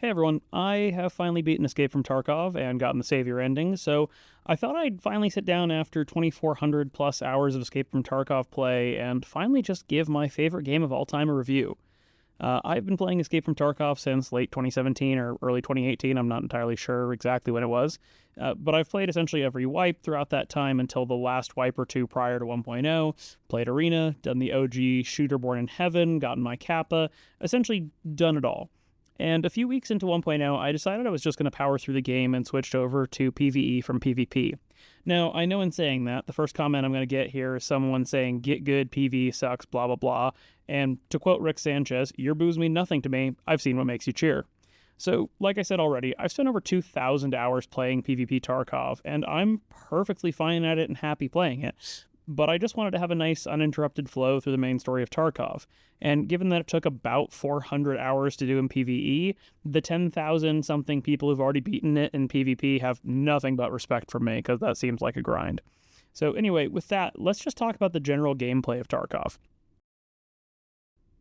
Hey everyone, I have finally beaten Escape from Tarkov and gotten the Savior ending, so I thought I'd finally sit down after 2,400 plus hours of Escape from Tarkov play and finally just give my favorite game of all time a review. I've been playing Escape from Tarkov since late 2017 or early 2018, I'm not entirely sure exactly when it was, but I've played essentially every wipe throughout that time until the last wipe or two prior to 1.0, played Arena, done the OG Shooter Born in Heaven, gotten my Kappa, essentially done it all. And a few weeks into 1.0, I decided I was just going to power through the game and switched over to PvE from PvP. Now, I know in saying that, the first comment I'm going to get here is someone saying, get good, PvE sucks, blah, blah, blah. And to quote Rick Sanchez, your boos mean nothing to me, I've seen what makes you cheer. So, like I said already, I've spent over 2,000 hours playing PvP Tarkov, and I'm perfectly fine at it and happy playing it. But I just wanted to have a nice uninterrupted flow through the main story of Tarkov. And given that it took about 400 hours to do in PvE, the 10,000-something people who've already beaten it in PvP have nothing but respect from me, because that seems like a grind. So anyway, with that, let's just talk about the general gameplay of Tarkov.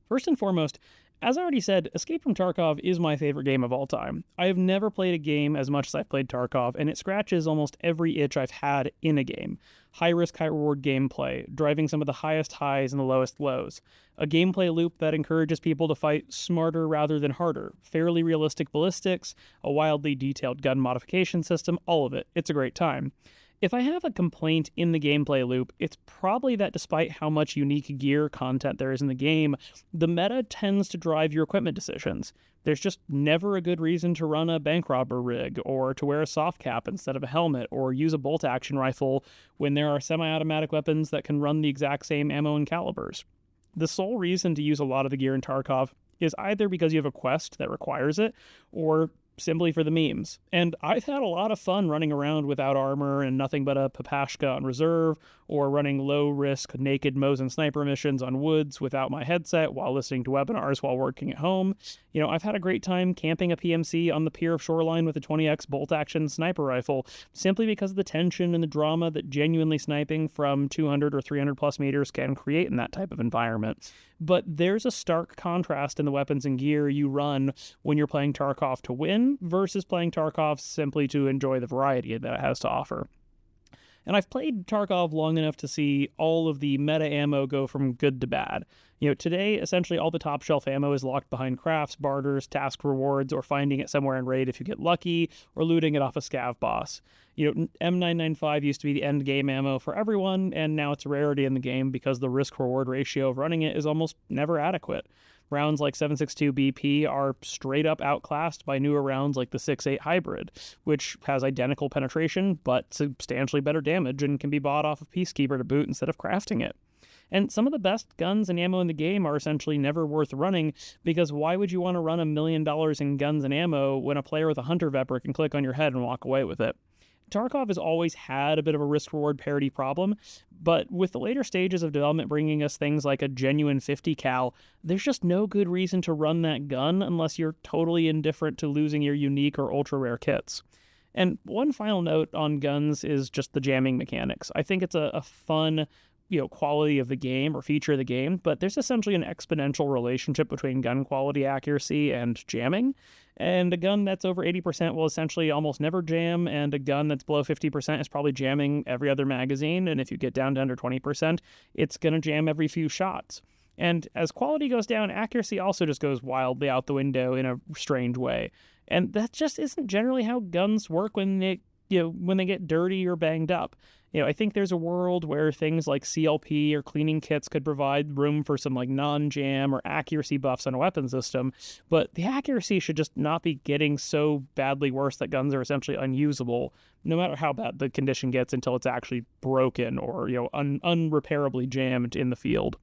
First and foremost, as I already said, Escape from Tarkov is my favorite game of all time. I have never played a game as much as I've played Tarkov, and it scratches almost every itch I've had in a game. High-risk, high-reward gameplay, driving some of the highest highs and the lowest lows. A gameplay loop that encourages people to fight smarter rather than harder. Fairly realistic ballistics, a wildly detailed gun modification system, all of it. It's a great time. If I have a complaint in the gameplay loop, it's probably that despite how much unique gear content there is in the game, the meta tends to drive your equipment decisions. There's just never a good reason to run a bank robber rig, or to wear a soft cap instead of a helmet, or use a bolt-action rifle when there are semi-automatic weapons that can run the exact same ammo and calibers. The sole reason to use a lot of the gear in Tarkov is either because you have a quest that requires it, or simply for the memes. And I've had a lot of fun running around without armor and nothing but a Papashka on reserve, or running low-risk naked Mosin sniper missions on woods without my headset while listening to webinars while working at home. You know, I've had a great time camping a PMC on the pier of Shoreline with a 20x bolt-action sniper rifle, simply because of the tension and the drama that genuinely sniping from 200 or 300 plus meters can create in that type of environment. But there's a stark contrast in the weapons and gear you run when you're playing Tarkov to win versus playing Tarkov simply to enjoy the variety that it has to offer. And I've played Tarkov long enough to see all of the meta ammo go from good to bad. You know, today, essentially all the top shelf ammo is locked behind crafts, barters, task rewards, or finding it somewhere in raid if you get lucky, or looting it off a scav boss. You know, M995 used to be the end game ammo for everyone, and now it's a rarity in the game because the risk-reward ratio of running it is almost never adequate. Rounds like 7.62 BP are straight up outclassed by newer rounds like the 6.8 Hybrid, which has identical penetration but substantially better damage and can be bought off of Peacekeeper to boot instead of crafting it. And some of the best guns and ammo in the game are essentially never worth running, because why would you want to run $1 million in guns and ammo when a player with a Hunter Vepr can click on your head and walk away with it? Tarkov has always had a bit of a risk-reward parity problem, but with the later stages of development bringing us things like a genuine 50 cal, there's just no good reason to run that gun unless you're totally indifferent to losing your unique or ultra-rare kits. And one final note on guns is just the jamming mechanics. I think it's a fun, quality of the game or feature of the game, but there's essentially an exponential relationship between gun quality accuracy and jamming. And a gun that's over 80% will essentially almost never jam, and a gun that's below 50% is probably jamming every other magazine, and if you get down to under 20%, it's going to jam every few shots. And as quality goes down, accuracy also just goes wildly out the window in a strange way. And that just isn't generally how guns work when they get dirty or banged up. I think there's a world where things like CLP or cleaning kits could provide room for some non-jam or accuracy buffs on a weapon system, but the accuracy should just not be getting so badly worse that guns are essentially unusable, no matter how bad the condition gets, until it's actually broken or unrepairably jammed in the field.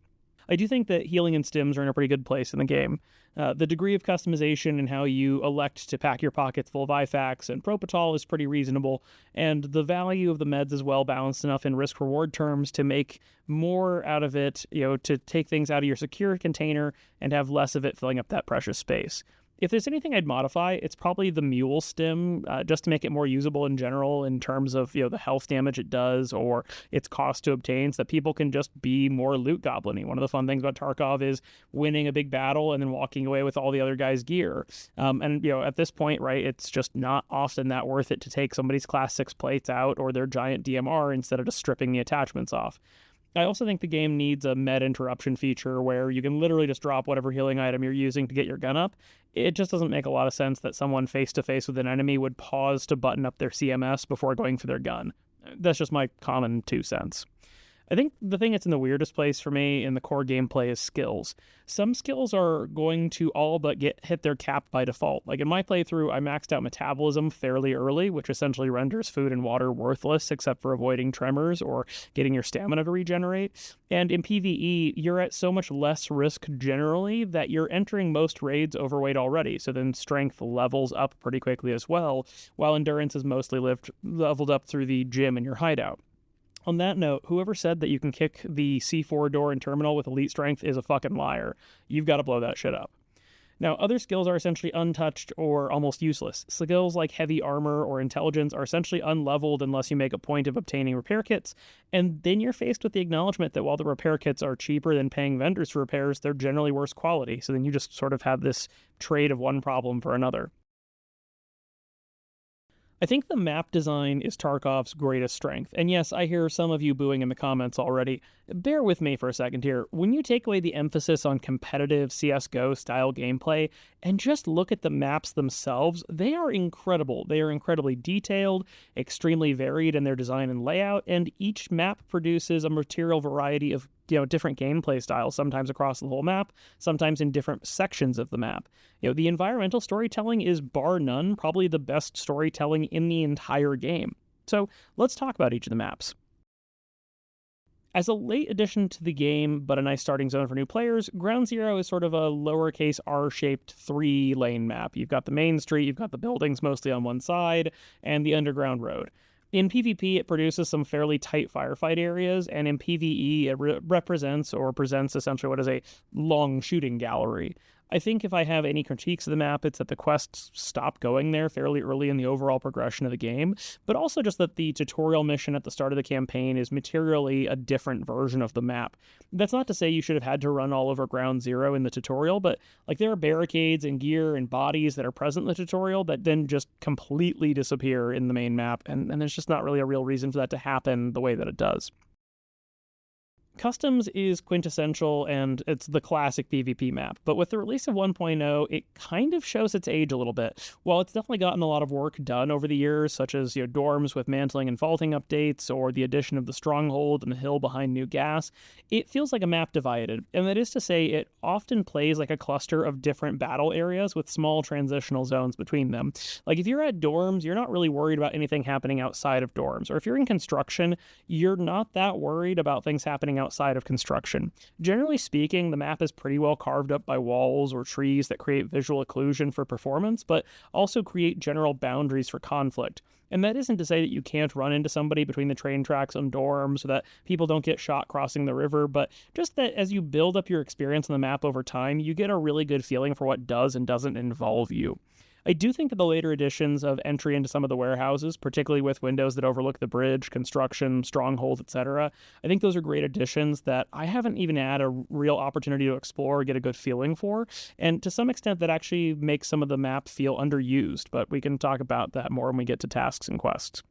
I do think that healing and stims are in a pretty good place in the game. The degree of customization and how you elect to pack your pockets full of IFAKs and Propofol is pretty reasonable, and the value of the meds is well balanced enough in risk-reward terms to make more out of it, to take things out of your secure container and have less of it filling up that precious space. If there's anything I'd modify, it's probably the mule stim, just to make it more usable in general in terms of the health damage it does or its cost to obtain, so that people can just be more loot goblin-y. One of the fun things about Tarkov is winning a big battle and then walking away with all the other guys' gear. And at this point, right, it's just not often that worth it to take somebody's class 6 plates out or their giant DMR instead of just stripping the attachments off. I also think the game needs a med interruption feature where you can literally just drop whatever healing item you're using to get your gun up. It just doesn't make a lot of sense that someone face-to-face with an enemy would pause to button up their CMS before going for their gun. That's just my common 2 cents. I think the thing that's in the weirdest place for me in the core gameplay is skills. Some skills are going to all but hit their cap by default. Like in my playthrough, I maxed out metabolism fairly early, which essentially renders food and water worthless except for avoiding tremors or getting your stamina to regenerate. And in PvE, you're at so much less risk generally that you're entering most raids overweight already, so then strength levels up pretty quickly as well, while endurance is mostly leveled up through the gym in your hideout. On that note, whoever said that you can kick the C4 door in terminal with elite strength is a fucking liar. You've got to blow that shit up. Now, other skills are essentially untouched or almost useless. Skills like heavy armor or intelligence are essentially unleveled unless you make a point of obtaining repair kits, and then you're faced with the acknowledgement that while the repair kits are cheaper than paying vendors for repairs, they're generally worse quality, so then you just sort of have this trade of one problem for another. I think the map design is Tarkov's greatest strength, and yes, I hear some of you booing in the comments already. Bear with me for a second here. When you take away the emphasis on competitive CSGO style gameplay and just look at the maps themselves, they are incredible. They are incredibly detailed, extremely varied in their design and layout, and each map produces a material variety of different gameplay styles, sometimes across the whole map, sometimes in different sections of the map. The environmental storytelling is bar none probably the best storytelling in the entire game. So let's talk about each of the maps. As a late addition to the game, but a nice starting zone for new players, Ground Zero is sort of a lowercase R-shaped 3-lane map. You've got the main street, you've got the buildings mostly on one side, and the underground road. In PvP, it produces some fairly tight firefight areas, and in PvE, it represents or presents essentially what is a long shooting gallery. I think if I have any critiques of the map, it's that the quests stop going there fairly early in the overall progression of the game, but also just that the tutorial mission at the start of the campaign is materially a different version of the map. That's not to say you should have had to run all over Ground Zero in the tutorial, but there are barricades and gear and bodies that are present in the tutorial that then just completely disappear in the main map, and there's just not really a real reason for that to happen the way that it does. Customs is quintessential, and it's the classic PvP map, but with the release of 1.0, it kind of shows its age a little bit. While it's definitely gotten a lot of work done over the years, such as dorms with mantling and faulting updates, or the addition of the stronghold and the hill behind new gas, it feels like a map divided, and that is to say it often plays like a cluster of different battle areas with small transitional zones between them. Like if you're at dorms, you're not really worried about anything happening outside of dorms, or if you're in construction, you're not that worried about things happening outside of construction. Generally speaking, the map is pretty well carved up by walls or trees that create visual occlusion for performance, but also create general boundaries for conflict. And that isn't to say that you can't run into somebody between the train tracks and dorms so that people don't get shot crossing the river, but just that as you build up your experience on the map over time, you get a really good feeling for what does and doesn't involve you. I do think that the later additions of entry into some of the warehouses, particularly with windows that overlook the bridge, construction, stronghold, etc., I think those are great additions that I haven't even had a real opportunity to explore or get a good feeling for, and to some extent that actually makes some of the map feel underused, but we can talk about that more when we get to tasks and quests.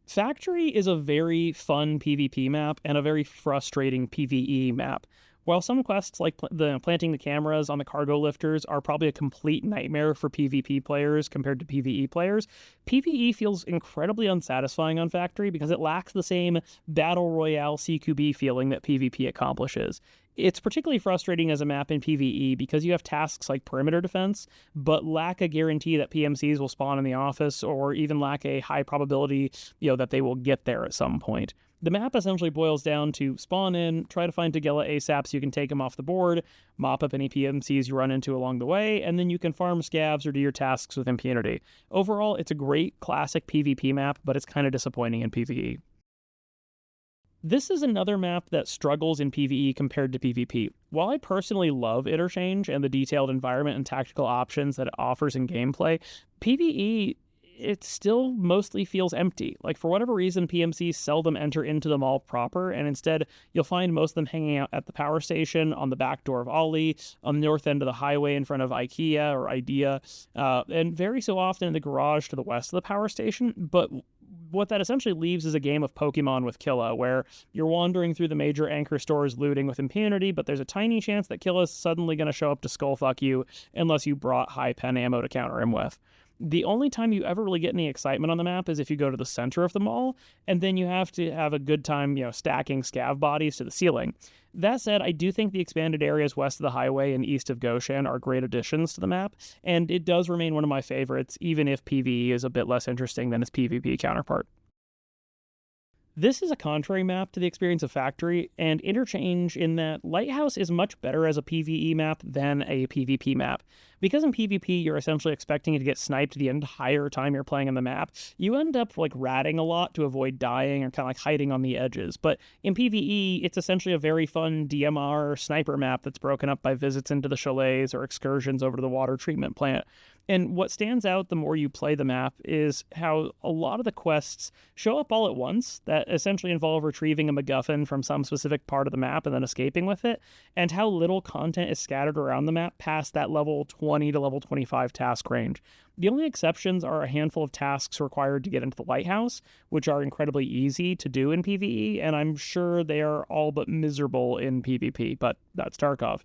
Factory is a very fun PvP map and a very frustrating PvE map. While some quests like planting the cameras on the cargo lifters are probably a complete nightmare for PvP players compared to PvE players, PvE feels incredibly unsatisfying on Factory because it lacks the same Battle Royale CQB feeling that PvP accomplishes. It's particularly frustrating as a map in PvE because you have tasks like perimeter defense, but lack a guarantee that PMCs will spawn in the office, or even lack a high probability, that they will get there at some point. The map essentially boils down to spawn in, try to find Tagilla ASAP so you can take them off the board, mop up any PMCs you run into along the way, and then you can farm scavs or do your tasks with impunity. Overall, it's a great classic PvP map, but it's kind of disappointing in PvE. This is another map that struggles in PvE compared to PvP. While I personally love Interchange and the detailed environment and tactical options that it offers in gameplay, PvE it still mostly feels empty. Like, for whatever reason, PMCs seldom enter into the mall proper, and instead you'll find most of them hanging out at the power station, on the back door of Ollie, on the north end of the highway in front of IKEA or IDEA, and very so often in the garage to the west of the power station. But what that essentially leaves is a game of Pokemon with Killa, where you're wandering through the major anchor stores looting with impunity, but there's a tiny chance that Killa's suddenly going to show up to skullfuck you unless you brought high pen ammo to counter him with. The only time you ever really get any excitement on the map is if you go to the center of the mall, and then you have to have a good time, stacking scav bodies to the ceiling. That said, I do think the expanded areas west of the highway and east of Goshen are great additions to the map, and it does remain one of my favorites, even if PvE is a bit less interesting than its PvP counterpart. This is a contrary map to the experience of Factory, and Interchange in that Lighthouse is much better as a PvE map than a PvP map. Because in PvP you're essentially expecting to get sniped the entire time you're playing on the map, you end up ratting a lot to avoid dying or kind of hiding on the edges. But in PvE, it's essentially a very fun DMR sniper map that's broken up by visits into the chalets or excursions over to the water treatment plant. And what stands out the more you play the map is how a lot of the quests show up all at once that essentially involve retrieving a MacGuffin from some specific part of the map and then escaping with it, and how little content is scattered around the map past that level 20 to level 25 task range. The only exceptions are a handful of tasks required to get into the lighthouse, which are incredibly easy to do in PvE, and I'm sure they are all but miserable in PvP, but that's Tarkov.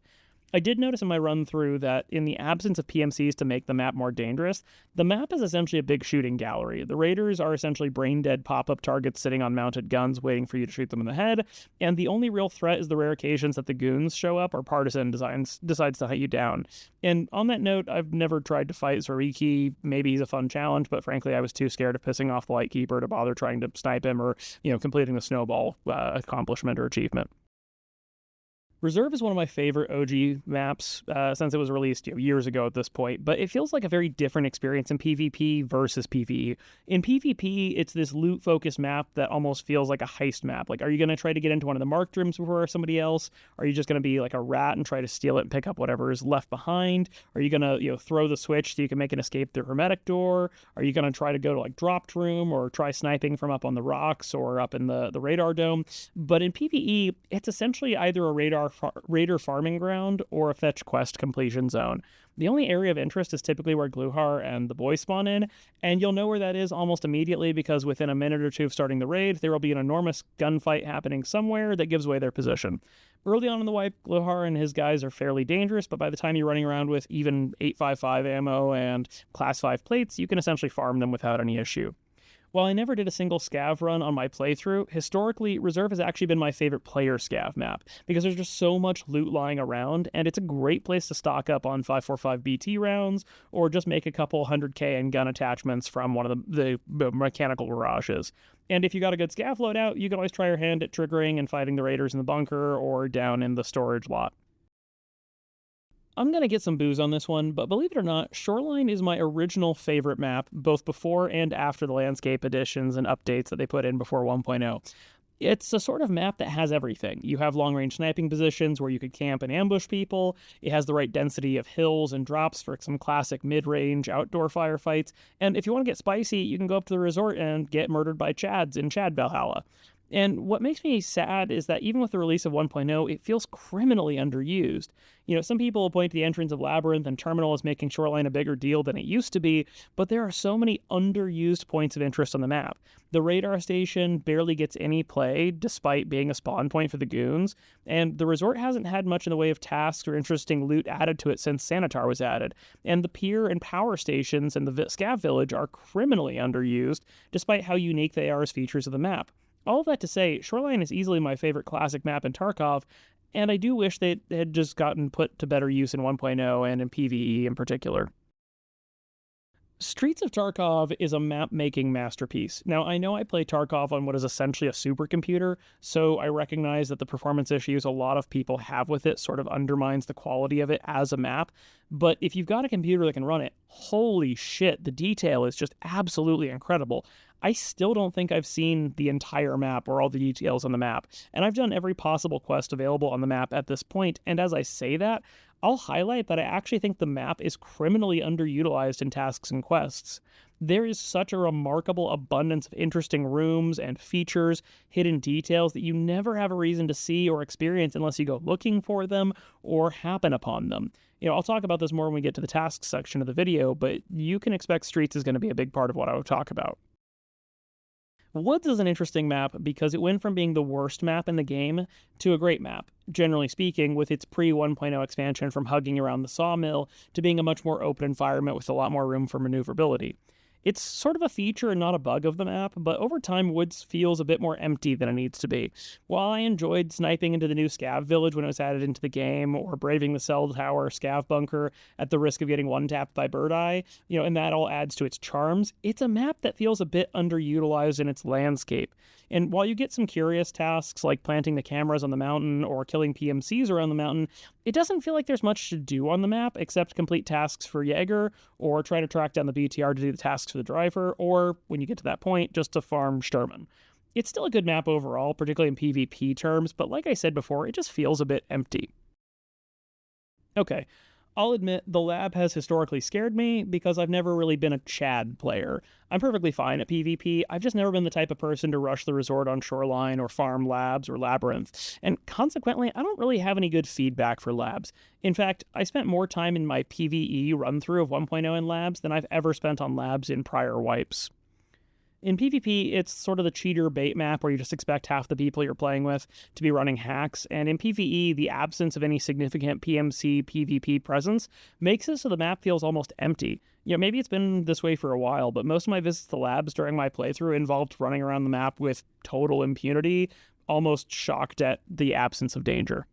I did notice in my run through that in the absence of PMCs to make the map more dangerous, the map is essentially a big shooting gallery. The raiders are essentially brain-dead pop-up targets sitting on mounted guns waiting for you to shoot them in the head, and the only real threat is the rare occasions that the goons show up or Partisan decides to hunt you down. And on that note, I've never tried to fight Zoriki. Maybe he's a fun challenge, but frankly I was too scared of pissing off the Lightkeeper to bother trying to snipe him or, completing the snowball accomplishment or achievement. Reserve is one of my favorite OG maps since it was released years ago at this point, but it feels like a very different experience in PvP versus PvE. In PvP, it's this loot-focused map that almost feels like a heist map. Like, are you going to try to get into one of the marked rooms before somebody else? Are you just going to be like a rat and try to steal it and pick up whatever is left behind? Are you going to throw the switch so you can make an escape through hermetic door? Are you going to try to go to dropped room or try sniping from up on the rocks or up in the radar dome? But in PvE, it's essentially either a raider farming ground or a fetch quest completion zone. The only area of interest is typically where Gluhar and the boys spawn in, and you'll know where that is almost immediately because within a minute or two of starting the raid, there will be an enormous gunfight happening somewhere that gives away their position. Early on in the wipe, Gluhar and his guys are fairly dangerous, but by the time you're running around with even 8.55 ammo and class 5 plates, you can essentially farm them without any issue. While I never did a single scav run on my playthrough, historically, Reserve has actually been my favorite player scav map, because there's just so much loot lying around, and it's a great place to stock up on 5.45 BT rounds, or just make a couple 100k in gun attachments from one of the mechanical garages. And if you got a good scav loadout, you can always try your hand at triggering and fighting the raiders in the bunker, or down in the storage lot. I'm going to get some booze on this one, but believe it or not, Shoreline is my original favorite map, both before and after the landscape additions and updates that they put in before 1.0. It's a sort of map that has everything. You have long-range sniping positions where you could camp and ambush people. It has the right density of hills and drops for some classic mid-range outdoor firefights. And if you want to get spicy, you can go up to the resort and get murdered by Chads in Chad Valhalla. And what makes me sad is that even with the release of 1.0, it feels criminally underused. Some people point to the entrance of Labyrinth and Terminal as making Shoreline a bigger deal than it used to be, but there are so many underused points of interest on the map. The radar station barely gets any play, despite being a spawn point for the goons, and the resort hasn't had much in the way of tasks or interesting loot added to it since Sanitar was added, and the pier and power stations in the Scav Village are criminally underused, despite how unique they are as features of the map. All of that to say, Shoreline is easily my favorite classic map in Tarkov, and I do wish they had just gotten put to better use in 1.0 and in PvE in particular. Streets of Tarkov is a map-making masterpiece. Now, I know I play Tarkov on what is essentially a supercomputer, so I recognize that the performance issues a lot of people have with it sort of undermines the quality of it as a map, but if you've got a computer that can run it, holy shit, the detail is just absolutely incredible. I still don't think I've seen the entire map or all the details on the map, and I've done every possible quest available on the map at this point, and as I say that, I'll highlight that I actually think the map is criminally underutilized in tasks and quests. There is such a remarkable abundance of interesting rooms and features, hidden details that you never have a reason to see or experience unless you go looking for them or happen upon them. I'll talk about this more when we get to the tasks section of the video, but you can expect Streets is going to be a big part of what I will talk about. Woods is an interesting map because it went from being the worst map in the game to a great map, generally speaking, with its pre-1.0 expansion from hugging around the sawmill to being a much more open environment with a lot more room for maneuverability. It's sort of a feature and not a bug of the map, but over time Woods feels a bit more empty than it needs to be. While I enjoyed sniping into the new scav village when it was added into the game, or braving the cell tower scav bunker at the risk of getting one-tapped by Bird Eye, and that all adds to its charms, it's a map that feels a bit underutilized in its landscape. And while you get some curious tasks like planting the cameras on the mountain or killing PMCs around the mountain, it doesn't feel like there's much to do on the map except complete tasks for Jaeger, or try to track down the BTR to do the tasks for the driver, or, when you get to that point, just to farm Sturman. It's still a good map overall, particularly in PvP terms, but like I said before, it just feels a bit empty. Okay, I'll admit the lab has historically scared me because I've never really been a Chad player. I'm perfectly fine at PvP, I've just never been the type of person to rush the resort on Shoreline or farm labs or Labyrinth, and consequently I don't really have any good feedback for labs. In fact, I spent more time in my PvE run-through of 1.0 in labs than I've ever spent on labs in prior wipes. In PvP, it's sort of the cheater bait map where you just expect half the people you're playing with to be running hacks, and in PvE, the absence of any significant PMC PvP presence makes it so the map feels almost empty. Maybe it's been this way for a while, but most of my visits to labs during my playthrough involved running around the map with total impunity, almost shocked at the absence of danger.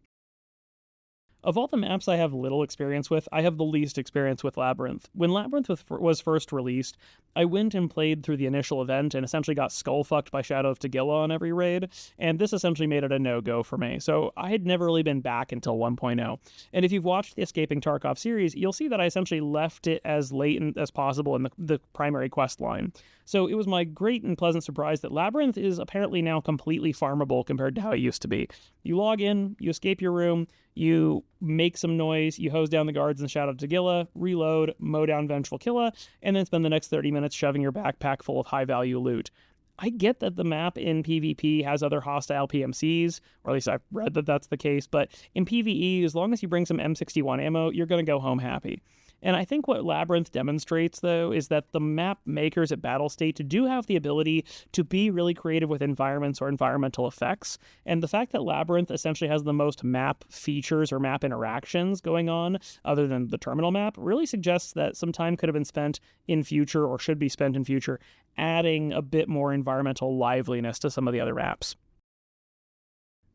Of all the maps I have little experience with, I have the least experience with Labyrinth. When Labyrinth was first released, I went and played through the initial event and essentially got skull-fucked by Shadow of Tagilla on every raid, and this essentially made it a no-go for me, so I had never really been back until 1.0. And if you've watched the Escaping Tarkov series, you'll see that I essentially left it as late as possible in the primary quest line. So it was my great and pleasant surprise that Labyrinth is apparently now completely farmable compared to how it used to be. You log in, you escape your room, you make some noise, you hose down the guards in Shadow of Tagilla, reload, mow down Vengeful Killa, and then spend the next 30 minutes shoving your backpack full of high-value loot. I get that the map in PvP has other hostile PMCs, or at least I've read that that's the case, but in PvE, as long as you bring some M61 ammo, you're going to go home happy. And I think what Labyrinth demonstrates, though, is that the map makers at Battlestate do have the ability to be really creative with environments or environmental effects, and the fact that Labyrinth essentially has the most map features or map interactions going on, other than the terminal map, really suggests that some time could have been spent in future, or should be spent in future, adding a bit more environmental liveliness to some of the other maps.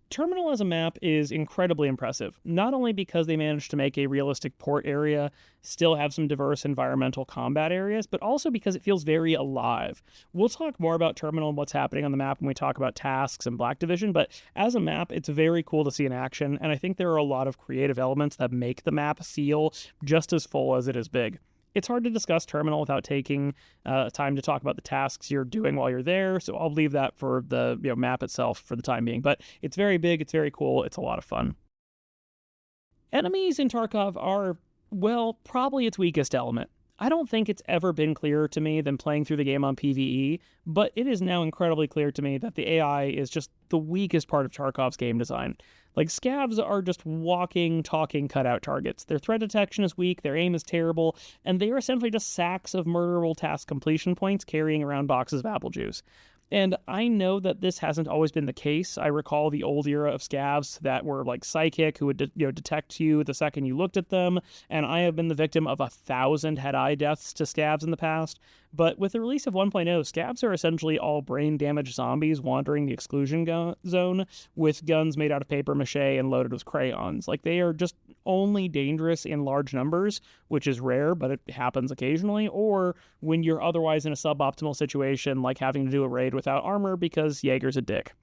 Terminal as a map is incredibly impressive, not only because they managed to make a realistic port area, still have some diverse environmental combat areas, but also because it feels very alive. We'll talk more about Terminal and what's happening on the map when we talk about tasks and Black Division, but as a map, it's very cool to see in action, and I think there are a lot of creative elements that make the map feel just as full as it is big. It's hard to discuss Terminal without taking time to talk about the tasks you're doing while you're there, so I'll leave that for the map itself for the time being. But it's very big, it's very cool, it's a lot of fun. Enemies in Tarkov are, well, probably its weakest element. I don't think it's ever been clearer to me than playing through the game on PvE, but it is now incredibly clear to me that the AI is just the weakest part of Tarkov's game design. Like, scavs are just walking, talking cutout targets. Their threat detection is weak, their aim is terrible, and they are essentially just sacks of murderable task completion points carrying around boxes of apple juice. And I know that this hasn't always been the case. I recall the old era of scavs that were like psychic, who would detect you the second you looked at them, and I have been the victim of 1,000 head-eye deaths to scavs in the past. But with the release of 1.0, scavs are essentially all brain-damaged zombies wandering the exclusion zone with guns made out of papier-mâché and loaded with crayons. Like, they are just only dangerous in large numbers, which is rare, but it happens occasionally, or when you're otherwise in a suboptimal situation, like having to do a raid without armor because Jaeger's a dick.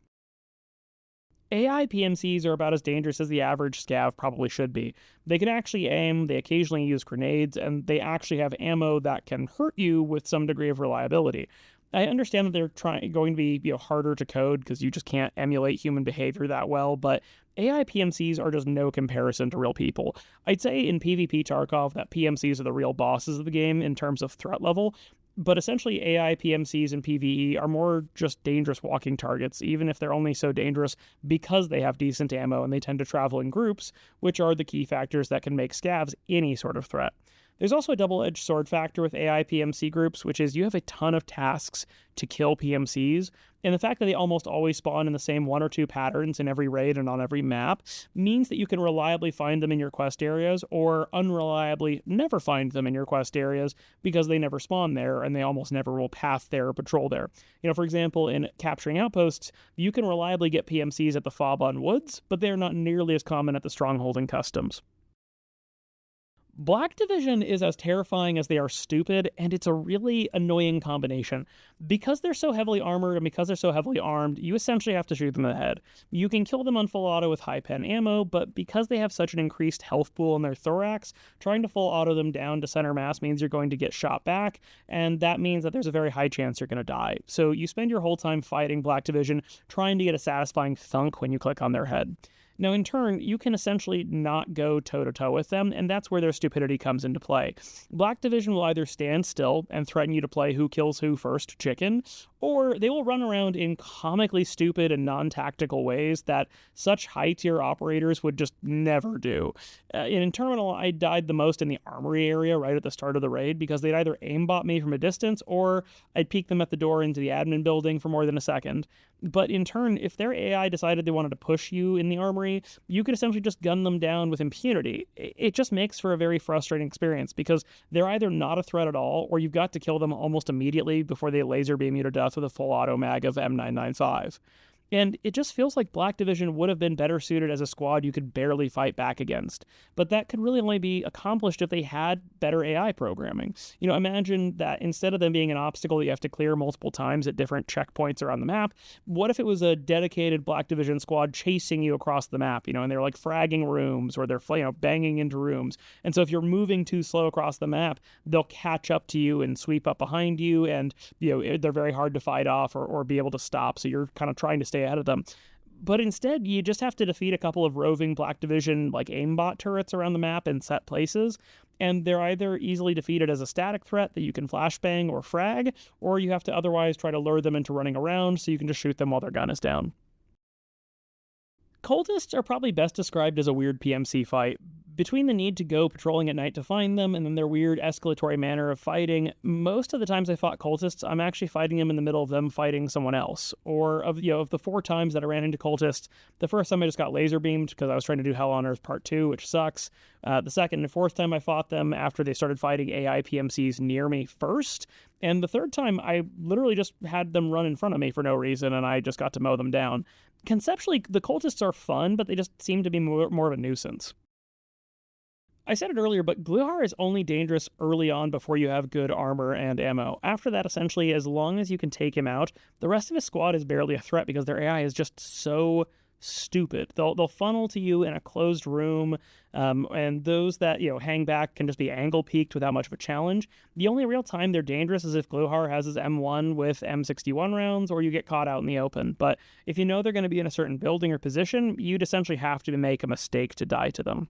AI PMCs are about as dangerous as the average scav probably should be. They can actually aim, they occasionally use grenades, and they actually have ammo that can hurt you with some degree of reliability. I understand that they're going to be harder to code because you just can't emulate human behavior that well, but AI PMCs are just no comparison to real people. I'd say in PvP Tarkov that PMCs are the real bosses of the game in terms of threat level, but essentially AI PMCs in PvE are more just dangerous walking targets, even if they're only so dangerous because they have decent ammo and they tend to travel in groups, which are the key factors that can make scavs any sort of threat. There's also a double-edged sword factor with AI PMC groups, which is you have a ton of tasks to kill PMCs, and the fact that they almost always spawn in the same one or two patterns in every raid and on every map means that you can reliably find them in your quest areas or unreliably never find them in your quest areas because they never spawn there and they almost never will path there or patrol there. For example, in capturing outposts, you can reliably get PMCs at the Fobon Woods, but they are not nearly as common at the Stronghold and Customs. Black Division is as terrifying as they are stupid, and it's a really annoying combination. Because they're so heavily armored and because they're so heavily armed, you essentially have to shoot them in the head. You can kill them on full auto with high pen ammo, but because they have such an increased health pool in their thorax, trying to full auto them down to center mass means you're going to get shot back, and that means that there's a very high chance you're going to die. So you spend your whole time fighting Black Division trying to get a satisfying thunk when you click on their head. Now, in turn, you can essentially not go toe-to-toe with them, and that's where their stupidity comes into play. Black Division will either stand still and threaten you to play who kills who first chicken, or they will run around in comically stupid and non-tactical ways that such high-tier operators would just never do. In Terminal, I died the most in the armory area right at the start of the raid because they'd either aimbot me from a distance or I'd peek them at the door into the admin building for more than a second. But in turn, if their AI decided they wanted to push you in the armory, you could essentially just gun them down with impunity. It just makes for a very frustrating experience because they're either not a threat at all, or you've got to kill them almost immediately before they laser beam you to death with a full auto mag of M995. And it just feels like Black Division would have been better suited as a squad you could barely fight back against. But that could really only be accomplished if they had better AI programming. Imagine that instead of them being an obstacle that you have to clear multiple times at different checkpoints around the map, what if it was a dedicated Black Division squad chasing you across the map, and they're like fragging rooms or they're, banging into rooms. And so if you're moving too slow across the map, they'll catch up to you and sweep up behind you, and, they're very hard to fight off or be able to stop. So you're kind of trying to stay ahead of them. But instead, you just have to defeat a couple of roving Black Division aimbot turrets around the map in set places, and they're either easily defeated as a static threat that you can flashbang or frag, or you have to otherwise try to lure them into running around so you can just shoot them while their gun is down. Cultists are probably best described as a weird PMC fight. Between the need to go patrolling at night to find them and then their weird escalatory manner of fighting, most of the times I fought cultists, I'm actually fighting them in the middle of them fighting someone else. Or of the 4 times that I ran into cultists, the first time I just got laser beamed because I was trying to do Hell on Earth Part 2, which sucks. The second and fourth time I fought them after they started fighting AI PMCs near me first. And the third time I literally just had them run in front of me for no reason and I just got to mow them down. Conceptually, the cultists are fun, but they just seem to be more of a nuisance. I said it earlier, but Gluhar is only dangerous early on before you have good armor and ammo. After that, essentially, as long as you can take him out, the rest of his squad is barely a threat because their AI is just so stupid. They'll funnel to you in a closed room, and those that hang back can just be angle peeked without much of a challenge. The only real time they're dangerous is if Gluhar has his M1 with M61 rounds, or you get caught out in the open. But if you know they're going to be in a certain building or position, you'd essentially have to make a mistake to die to them.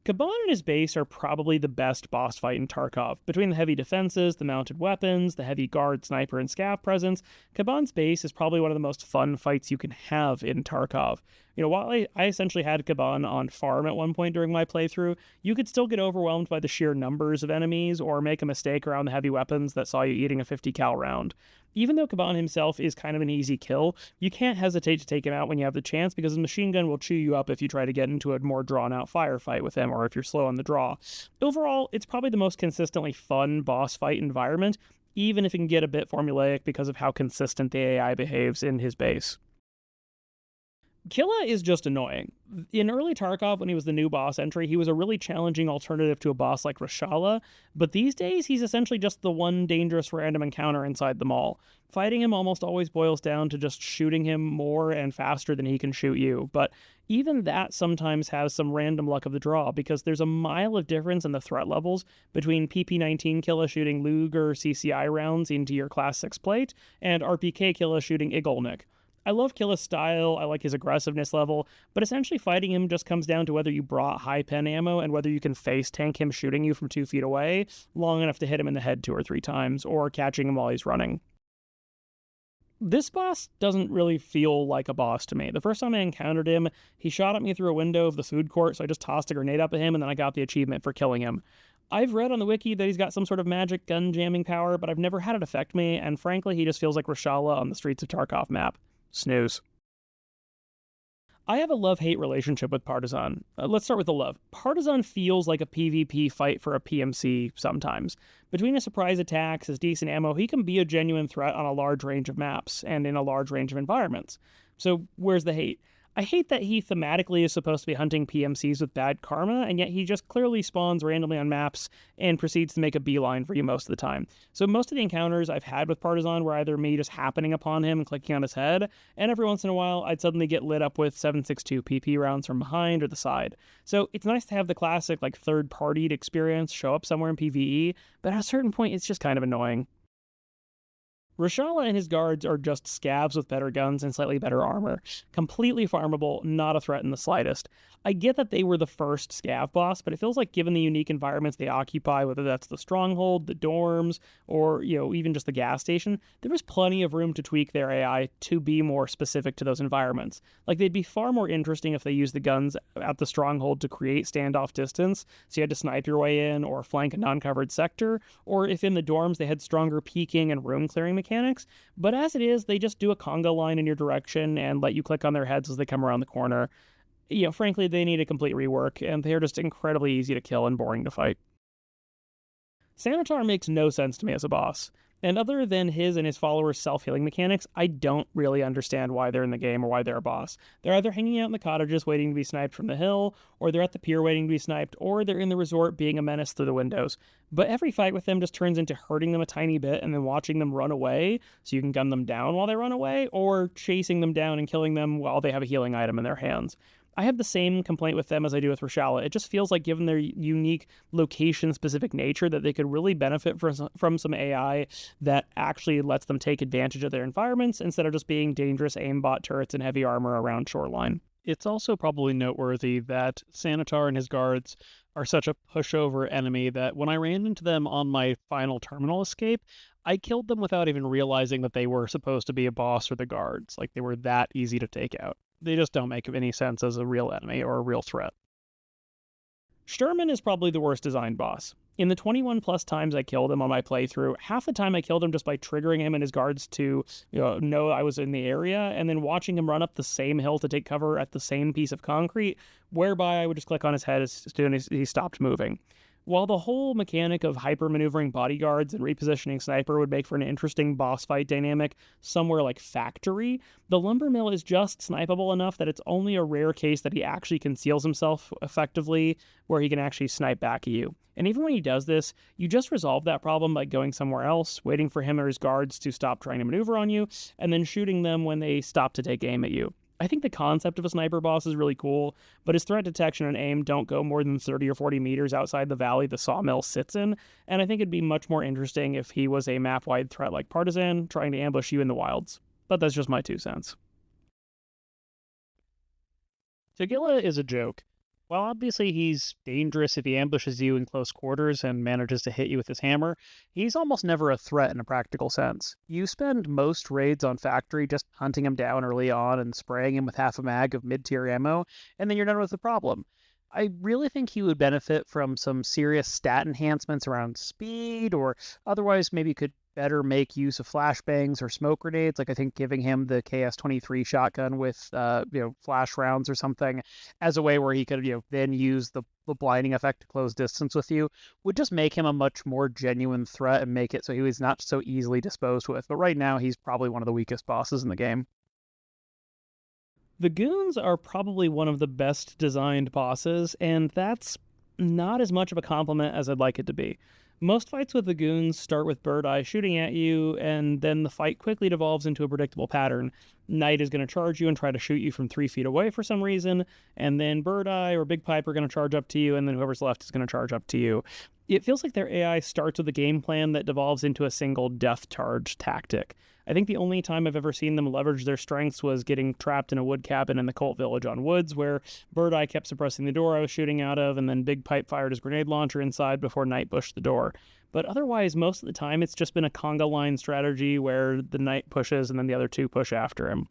Kaban and his base are probably the best boss fight in Tarkov. Between the heavy defenses, the mounted weapons, the heavy guard, sniper, and scav presence, Kaban's base is probably one of the most fun fights you can have in Tarkov. While I essentially had Kaban on farm at one point during my playthrough, you could still get overwhelmed by the sheer numbers of enemies or make a mistake around the heavy weapons that saw you eating a 50 cal round. Even though Kaban himself is kind of an easy kill, you can't hesitate to take him out when you have the chance because his machine gun will chew you up if you try to get into a more drawn-out firefight with him or if you're slow on the draw. Overall, it's probably the most consistently fun boss fight environment, even if it can get a bit formulaic because of how consistent the AI behaves in his base. Killa is just annoying. In early Tarkov, when he was the new boss entry, he was a really challenging alternative to a boss like Rashala, but these days he's essentially just the one dangerous random encounter inside the mall. Fighting him almost always boils down to just shooting him more and faster than he can shoot you, but even that sometimes has some random luck of the draw, because there's a mile of difference in the threat levels between PP-19 Killa shooting Luger CCI rounds into your Class 6 plate, and RPK Killa shooting Igolnik. I love Killa's style, I like his aggressiveness level, but essentially fighting him just comes down to whether you brought high pen ammo and whether you can face tank him shooting you from 2 feet away long enough to hit him in the head 2 or 3 times, or catching him while he's running. This boss doesn't really feel like a boss to me. The first time I encountered him, he shot at me through a window of the food court, so I just tossed a grenade up at him and then I got the achievement for killing him. I've read on the wiki that he's got some sort of magic gun jamming power, but I've never had it affect me, and frankly, he just feels like Rashala on the Streets of Tarkov map. Snooze. I have a love-hate relationship with Partisan. Let's start with the love. Partisan feels like a PvP fight for a PMC sometimes. Between his surprise attacks, his decent ammo, he can be a genuine threat on a large range of maps and in a large range of environments. So where's the hate? I hate that he thematically is supposed to be hunting PMCs with bad karma, and yet he just clearly spawns randomly on maps and proceeds to make a beeline for you most of the time. So most of the encounters I've had with Partisan were either me just happening upon him and clicking on his head, and every once in a while I'd suddenly get lit up with 7.62 PP rounds from behind or the side. So it's nice to have the classic third-partied experience show up somewhere in PvE, but at a certain point it's just kind of annoying. Rashala and his guards are just scavs with better guns and slightly better armor. Completely farmable, not a threat in the slightest. I get that they were the first scav boss, but it feels like given the unique environments they occupy, whether that's the stronghold, the dorms, or even just the gas station, there was plenty of room to tweak their AI to be more specific to those environments. They'd be far more interesting if they used the guns at the stronghold to create standoff distance, so you had to snipe your way in or flank a non-covered sector, or if in the dorms they had stronger peeking and room clearing mechanics, but as it is, they just do a conga line in your direction and let you click on their heads as they come around the corner. Frankly, they need a complete rework, and they're just incredibly easy to kill and boring to fight. Sanitar makes no sense to me as a boss, and other than his and his followers' self-healing mechanics, I don't really understand why they're in the game or why they're a boss. They're either hanging out in the cottages waiting to be sniped from the hill, or they're at the pier waiting to be sniped, or they're in the resort being a menace through the windows. But every fight with them just turns into hurting them a tiny bit and then watching them run away so you can gun them down while they run away, or chasing them down and killing them while they have a healing item in their hands. I have the same complaint with them as I do with Rashala. It just feels like, given their unique location-specific nature, that they could really benefit from some AI that actually lets them take advantage of their environments instead of just being dangerous aimbot turrets and heavy armor around shoreline. It's also probably noteworthy that Sanitar and his guards are such a pushover enemy that when I ran into them on my final terminal escape, I killed them without even realizing that they were supposed to be a boss or the guards. They were that easy to take out. They just don't make any sense as a real enemy or a real threat. Sturman is probably the worst designed boss. In the 21 plus times I killed him on my playthrough, half the time I killed him just by triggering him and his guards to know I was in the area, and then watching him run up the same hill to take cover at the same piece of concrete, whereby I would just click on his head as soon as he stopped moving. While the whole mechanic of hyper-maneuvering bodyguards and repositioning sniper would make for an interesting boss fight dynamic somewhere like Factory, the lumber mill is just snipeable enough that it's only a rare case that he actually conceals himself effectively, where he can actually snipe back at you. And even when he does this, you just resolve that problem by going somewhere else, waiting for him or his guards to stop trying to maneuver on you, and then shooting them when they stop to take aim at you. I think the concept of a sniper boss is really cool, but his threat detection and aim don't go more than 30 or 40 meters outside the valley the sawmill sits in, and I think it'd be much more interesting if he was a map-wide threat like Partisan, trying to ambush you in the wilds. But that's just my 2 cents. Tagilla is a joke. While obviously he's dangerous if he ambushes you in close quarters and manages to hit you with his hammer, he's almost never a threat in a practical sense. You spend most raids on Factory just hunting him down early on and spraying him with half a mag of mid-tier ammo, and then you're done with the problem. I really think he would benefit from some serious stat enhancements around speed, or otherwise maybe could better make use of flashbangs or smoke grenades. I think giving him the KS-23 shotgun with flash rounds or something as a way where he could then use the blinding effect to close distance with you would just make him a much more genuine threat and make it so he was not so easily disposed with. But right now he's probably one of the weakest bosses in the game. The goons are probably one of the best designed bosses, and that's not as much of a compliment as I'd like it to be. Most fights with the goons start with Bird Eye shooting at you, and then the fight quickly devolves into a predictable pattern. Knight is going to charge you and try to shoot you from 3 feet away for some reason, and then Bird Eye or Big Pipe are going to charge up to you, and then whoever's left is going to charge up to you. It feels like their AI starts with a game plan that devolves into a single death charge tactic. I think the only time I've ever seen them leverage their strengths was getting trapped in a wood cabin in the cult village on Woods, where Bird Eye kept suppressing the door I was shooting out of, and then Big Pipe fired his grenade launcher inside before Knight pushed the door. But otherwise, most of the time, it's just been a conga line strategy where the Knight pushes and then the other two push after him.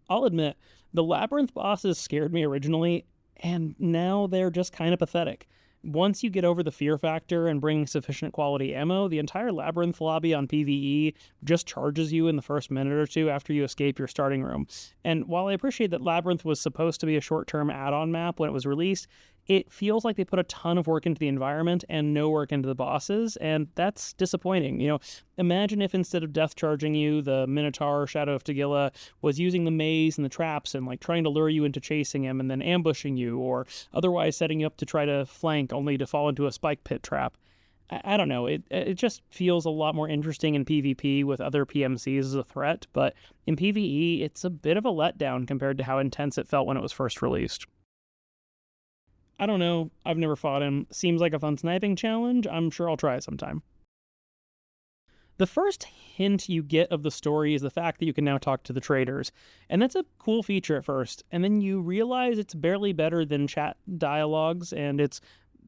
I'll admit, the Labyrinth bosses scared me originally, and now they're just kind of pathetic. Once you get over the fear factor and bring sufficient quality ammo, the entire Labyrinth lobby on PvE just charges you in the first minute or two after you escape your starting room. And while I appreciate that Labyrinth was supposed to be a short-term add-on map when it was released, it feels like they put a ton of work into the environment and no work into the bosses, and that's disappointing. Imagine if instead of death charging you, the Minotaur Shadow of Tagilla was using the maze and the traps and trying to lure you into chasing him and then ambushing you, or otherwise setting you up to try to flank only to fall into a spike pit trap. I don't know, it just feels a lot more interesting in PvP with other PMCs as a threat, but in PvE, it's a bit of a letdown compared to how intense it felt when it was first released. I don't know. I've never fought him. Seems like a fun sniping challenge. I'm sure I'll try it sometime. The first hint you get of the story is the fact that you can now talk to the traders. And that's a cool feature at first. And then you realize it's barely better than chat dialogues, and it's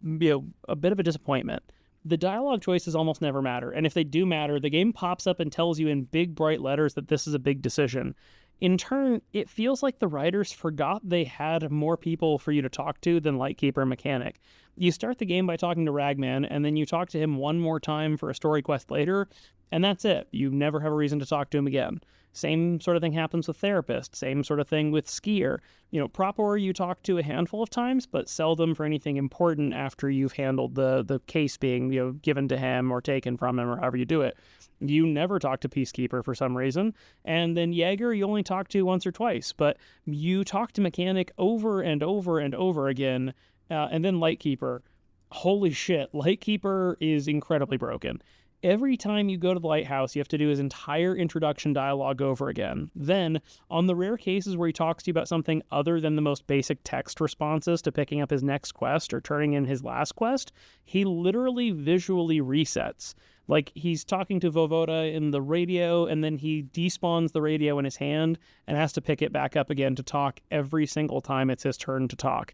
a bit of a disappointment. The dialogue choices almost never matter, and if they do matter, the game pops up and tells you in big bright letters that this is a big decision. In turn, it feels like the writers forgot they had more people for you to talk to than Lightkeeper and Mechanic. You start the game by talking to Ragman, and then you talk to him one more time for a story quest later, and that's it. You never have a reason to talk to him again. Same sort of thing happens with Therapist, same sort of thing with Skier. Propor you talk to a handful of times, but seldom for anything important after you've handled the case being, given to him or taken from him or however you do it. You never talk to Peacekeeper for some reason, and then Jaeger you only talk to once or twice, but you talk to Mechanic over and over and over again, and then Lightkeeper. Holy shit, Lightkeeper is incredibly broken. Every time you go to the lighthouse, you have to do his entire introduction dialogue over again. Then, on the rare cases where he talks to you about something other than the most basic text responses to picking up his next quest or turning in his last quest, he literally visually resets. Like, he's talking to Vovoda in the radio, and then he despawns the radio in his hand and has to pick it back up again to talk every single time it's his turn to talk.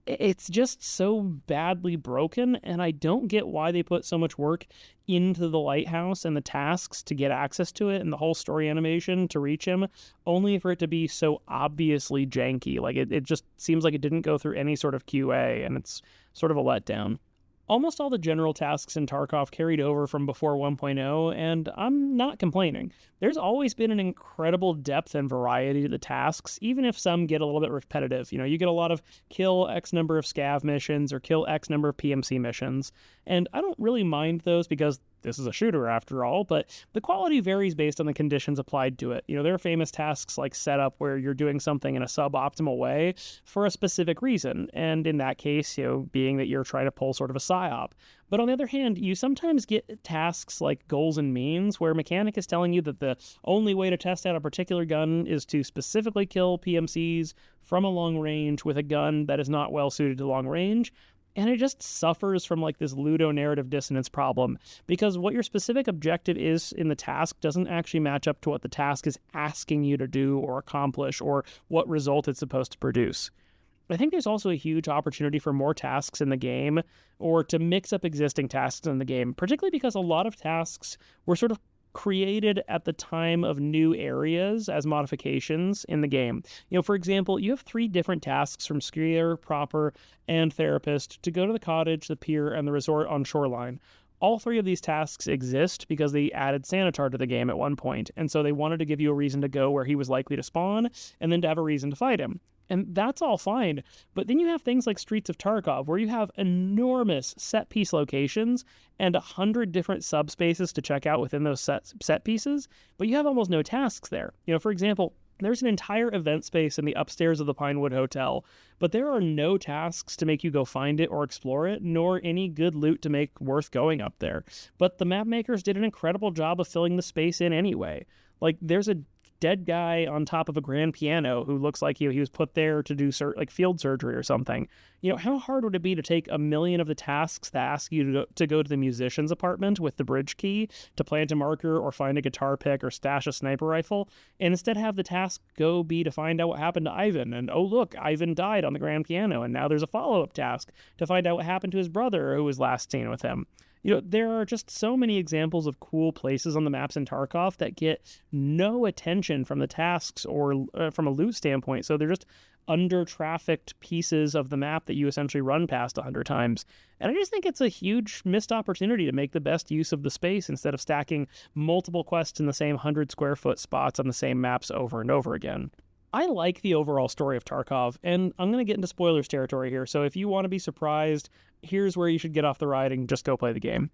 It's just so badly broken, and I don't get why they put so much work into the lighthouse and the tasks to get access to it and the whole story animation to reach him, only for it to be so obviously janky. It just seems like it didn't go through any sort of QA, and it's sort of a letdown. Almost all the general tasks in Tarkov carried over from before 1.0, and I'm not complaining. There's always been an incredible depth and variety to the tasks, even if some get a little bit repetitive. You get a lot of kill X number of scav missions or kill X number of PMC missions, and I don't really mind those because this is a shooter after all, but the quality varies based on the conditions applied to it. There are famous tasks like setup where you're doing something in a suboptimal way for a specific reason, and in that case, being that you're trying to pull sort of a psyop. But on the other hand, you sometimes get tasks like goals and means where Mechanic is telling you that the only way to test out a particular gun is to specifically kill PMCs from a long range with a gun that is not well suited to long range. And it just suffers from this ludonarrative dissonance problem, because what your specific objective is in the task doesn't actually match up to what the task is asking you to do or accomplish or what result it's supposed to produce. I think there's also a huge opportunity for more tasks in the game, or to mix up existing tasks in the game, particularly because a lot of tasks were sort of created at the time of new areas as modifications in the game. For example, you have 3 different tasks from Skier, Propor, and Therapist to go to the cottage, the pier, and the resort on Shoreline. All 3 of these tasks exist because they added Sanitar to the game at one point, and so they wanted to give you a reason to go where he was likely to spawn, and then to have a reason to fight him. And that's all fine, but then you have things like Streets of Tarkov, where you have enormous set-piece locations and 100 different subspaces to check out within those set pieces, but you have almost no tasks there. For example, There's an entire event space in the upstairs of the Pinewood Hotel, but there are no tasks to make you go find it or explore it, nor any good loot to make worth going up there. But the map makers did an incredible job of filling the space in anyway. Like, there's a dead guy on top of a grand piano who looks like he was put there to do field surgery or something. How hard would it be to take a million of the tasks that ask you to go to the musician's apartment with the bridge key to plant a marker or find a guitar pick or stash a sniper rifle, and instead have the task be to find out what happened to Ivan, and oh look, Ivan died on the grand piano, and now there's a follow-up task to find out what happened to his brother who was last seen with him. There are just so many examples of cool places on the maps in Tarkov that get no attention from the tasks or from a loot standpoint. So they're just under-trafficked pieces of the map that you essentially run past 100 times. And I just think it's a huge missed opportunity to make the best use of the space instead of stacking multiple quests in the same 100-square-foot spots on the same maps over and over again. I like the overall story of Tarkov, and I'm going to get into spoilers territory here, so if you want to be surprised, here's where you should get off the ride and just go play the game.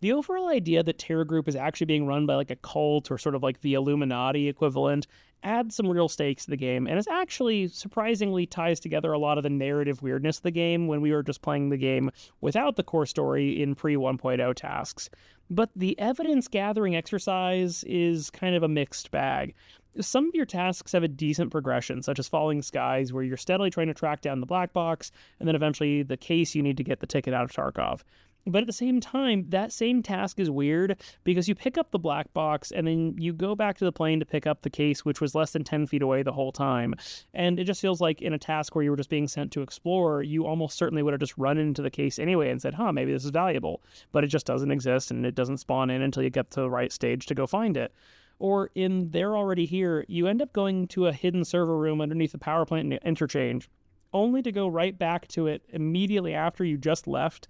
The overall idea that Terror Group is actually being run by like a cult or sort of like the Illuminati equivalent adds some real stakes to the game, and it actually surprisingly ties together a lot of the narrative weirdness of the game when we were just playing the game without the core story in pre-1.0 tasks. But the evidence gathering exercise is kind of a mixed bag. Some of your tasks have a decent progression, such as Falling Skies, where you're steadily trying to track down the black box, and then eventually the case you need to get the ticket out of Tarkov. But at the same time, that same task is weird because you pick up the black box and then you go back to the plane to pick up the case, which was less than 10 feet away the whole time. And it just feels like in a task where you were just being sent to explore, you almost certainly would have just run into the case anyway and said, maybe this is valuable. But it just doesn't exist and it doesn't spawn in until you get to the right stage to go find it. Or in They're Already Here, you end up going to a hidden server room underneath the power plant interchange, only to go right back to it immediately after you just left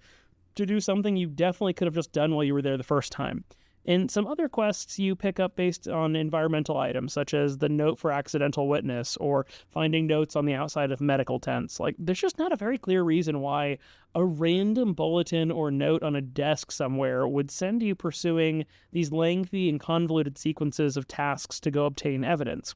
to do something you definitely could have just done while you were there the first time. In some other quests, you pick up based on environmental items, such as the note for accidental witness or finding notes on the outside of medical tents. There's just not a very clear reason why a random bulletin or note on a desk somewhere would send you pursuing these lengthy and convoluted sequences of tasks to go obtain evidence.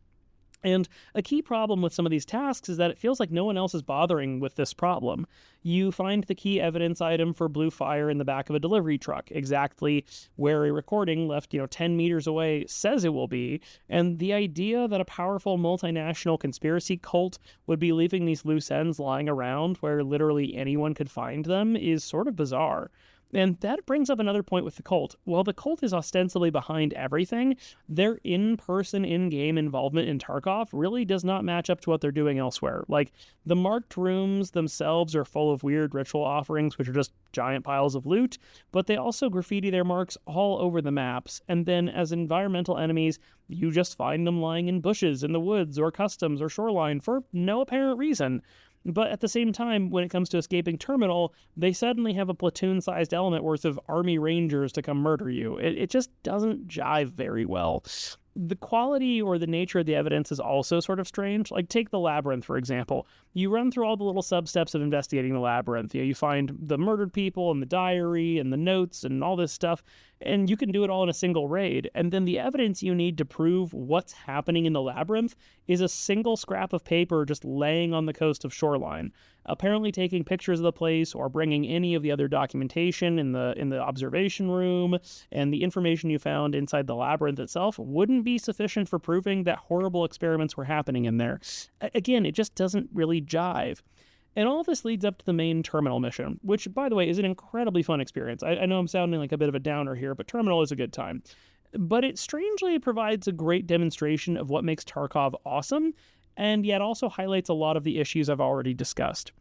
And a key problem with some of these tasks is that it feels like no one else is bothering with this problem. You find the key evidence item for blue fire in the back of a delivery truck, exactly where a recording left 10 meters away says it will be, and the idea that a powerful multinational conspiracy cult would be leaving these loose ends lying around where literally anyone could find them is sort of bizarre. And that brings up another point with the cult. While the cult is ostensibly behind everything, their in-person, in-game involvement in Tarkov really does not match up to what they're doing elsewhere. The marked rooms themselves are full of weird ritual offerings, which are just giant piles of loot, but they also graffiti their marks all over the maps, and then as environmental enemies, you just find them lying in bushes in the woods or customs or shoreline for no apparent reason. But at the same time, when it comes to escaping Terminal, they suddenly have a platoon-sized element worth of army rangers to come murder you. It just doesn't jive very well. The quality or the nature of the evidence is also sort of strange. Take the labyrinth, for example. You run through all the little sub-steps of investigating the labyrinth. You find the murdered people and the diary and the notes and all this stuff, and you can do it all in a single raid. And then the evidence you need to prove what's happening in the labyrinth is a single scrap of paper just laying on the coast of Shoreline. Apparently taking pictures of the place or bringing any of the other documentation in the observation room and the information you found inside the labyrinth itself wouldn't be sufficient for proving that horrible experiments were happening in there. Again, it just doesn't really jive. And all of this leads up to the main Terminal mission, which, by the way, is an incredibly fun experience. I know I'm sounding like a bit of a downer here, but Terminal is a good time. But it strangely provides a great demonstration of what makes Tarkov awesome, and yet also highlights a lot of the issues I've already discussed.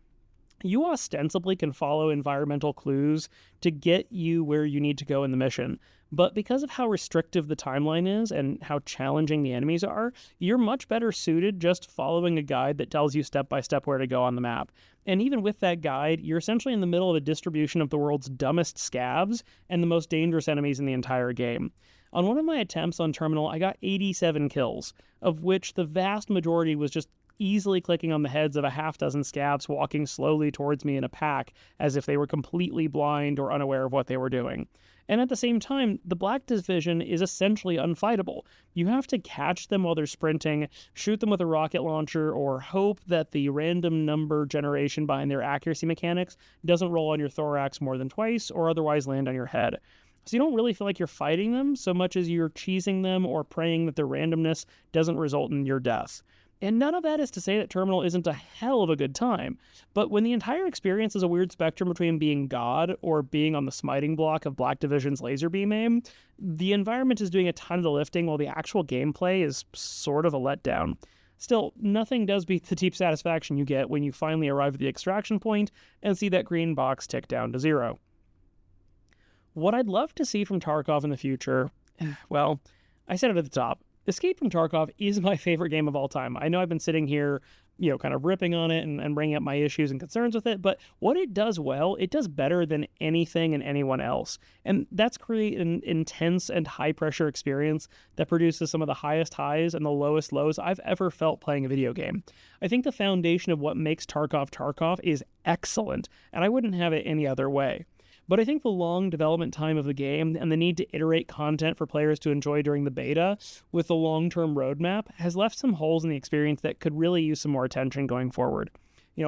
You ostensibly can follow environmental clues to get you where you need to go in the mission, but because of how restrictive the timeline is and how challenging the enemies are, you're much better suited just following a guide that tells you step by step where to go on the map. And even with that guide, you're essentially in the middle of a distribution of the world's dumbest scavs and the most dangerous enemies in the entire game. On one of my attempts on Terminal, I got 87 kills, of which the vast majority was just easily clicking on the heads of a half dozen scabs walking slowly towards me in a pack as if they were completely blind or unaware of what they were doing. And at the same time, the Black Division is essentially unfightable. You have to catch them while they're sprinting, shoot them with a rocket launcher, or hope that the random number generation behind their accuracy mechanics doesn't roll on your thorax more than twice, or otherwise land on your head. So you don't really feel like you're fighting them so much as you're cheesing them or praying that the randomness doesn't result in your death. And none of that is to say that Terminal isn't a hell of a good time, but when the entire experience is a weird spectrum between being God or being on the smiting block of Black Division's laser beam aim, the environment is doing a ton of the lifting while the actual gameplay is sort of a letdown. Still, nothing does beat the deep satisfaction you get when you finally arrive at the extraction point and see that green box tick down to 0. What I'd love to see from Tarkov in the future, well, I said it at the top. Escape from Tarkov is my favorite game of all time. I know I've been sitting here, kind of ripping on it and bringing up my issues and concerns with it, but what it does well, it does better than anything and anyone else. And that's create an intense and high-pressure experience that produces some of the highest highs and the lowest lows I've ever felt playing a video game. I think the foundation of what makes Tarkov is excellent, and I wouldn't have it any other way. But I think the long development time of the game and the need to iterate content for players to enjoy during the beta with the long-term roadmap has left some holes in the experience that could really use some more attention going forward.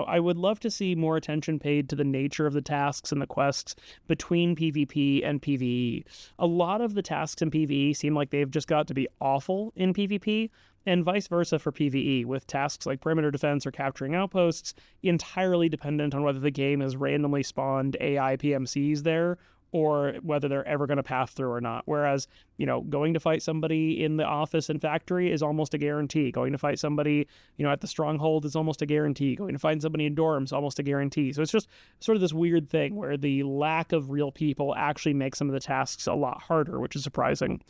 I would love to see more attention paid to the nature of the tasks and the quests between PvP and PvE. A lot of the tasks in PvE seem like they've just got to be awful in PvP, and vice versa for PvE, with tasks like perimeter defense or capturing outposts entirely dependent on whether the game has randomly spawned AI PMCs there or whether they're ever going to pass through or not. Whereas, going to fight somebody in the office and factory is almost a guarantee. Going to fight somebody, at the stronghold is almost a guarantee. Going to find somebody in dorms, almost a guarantee. So it's just sort of this weird thing where the lack of real people actually makes some of the tasks a lot harder, which is surprising.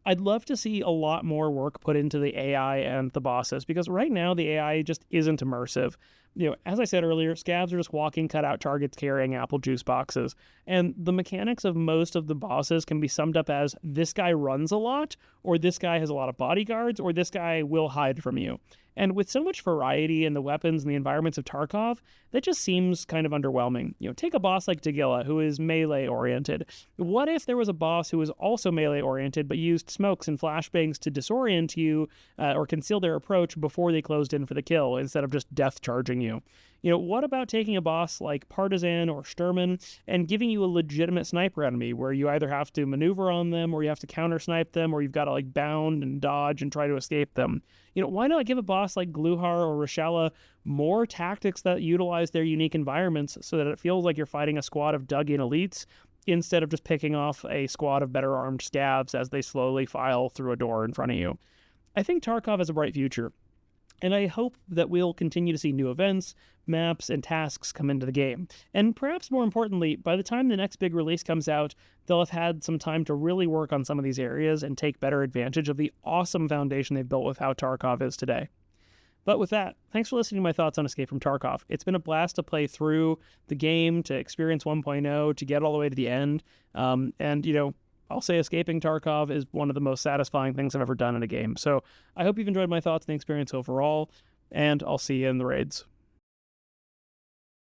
I'd love to see a lot more work put into the AI and the bosses, because right now the AI just isn't immersive. As I said earlier, scabs are just walking cutout targets carrying apple juice boxes, and the mechanics of most of the bosses can be summed up as this guy runs a lot, or this guy has a lot of bodyguards, or this guy will hide from you. And with so much variety in the weapons and the environments of Tarkov, that just seems kind of underwhelming. Take a boss like Tagilla, who is melee-oriented. What if there was a boss who was also melee-oriented, but used smokes and flashbangs to disorient you or conceal their approach before they closed in for the kill, instead of just death charging you? What about taking a boss like Partisan or Sturman and giving you a legitimate sniper enemy where you either have to maneuver on them or you have to counter-snipe them or you've got to bound and dodge and try to escape them? Why not give a boss like Gluhar or Rashella more tactics that utilize their unique environments so that it feels like you're fighting a squad of dug-in elites instead of just picking off a squad of better armed scabs as they slowly file through a door in front of you? I think Tarkov has a bright future, and I hope that we'll continue to see new events, maps, and tasks come into the game. And perhaps more importantly, by the time the next big release comes out, they'll have had some time to really work on some of these areas and take better advantage of the awesome foundation they've built with how Tarkov is today. But with that, thanks for listening to my thoughts on Escape from Tarkov. It's been a blast to play through the game, to experience 1.0, to get all the way to the end. I'll say escaping Tarkov is one of the most satisfying things I've ever done in a game. So I hope you've enjoyed my thoughts and the experience overall, and I'll see you in the raids.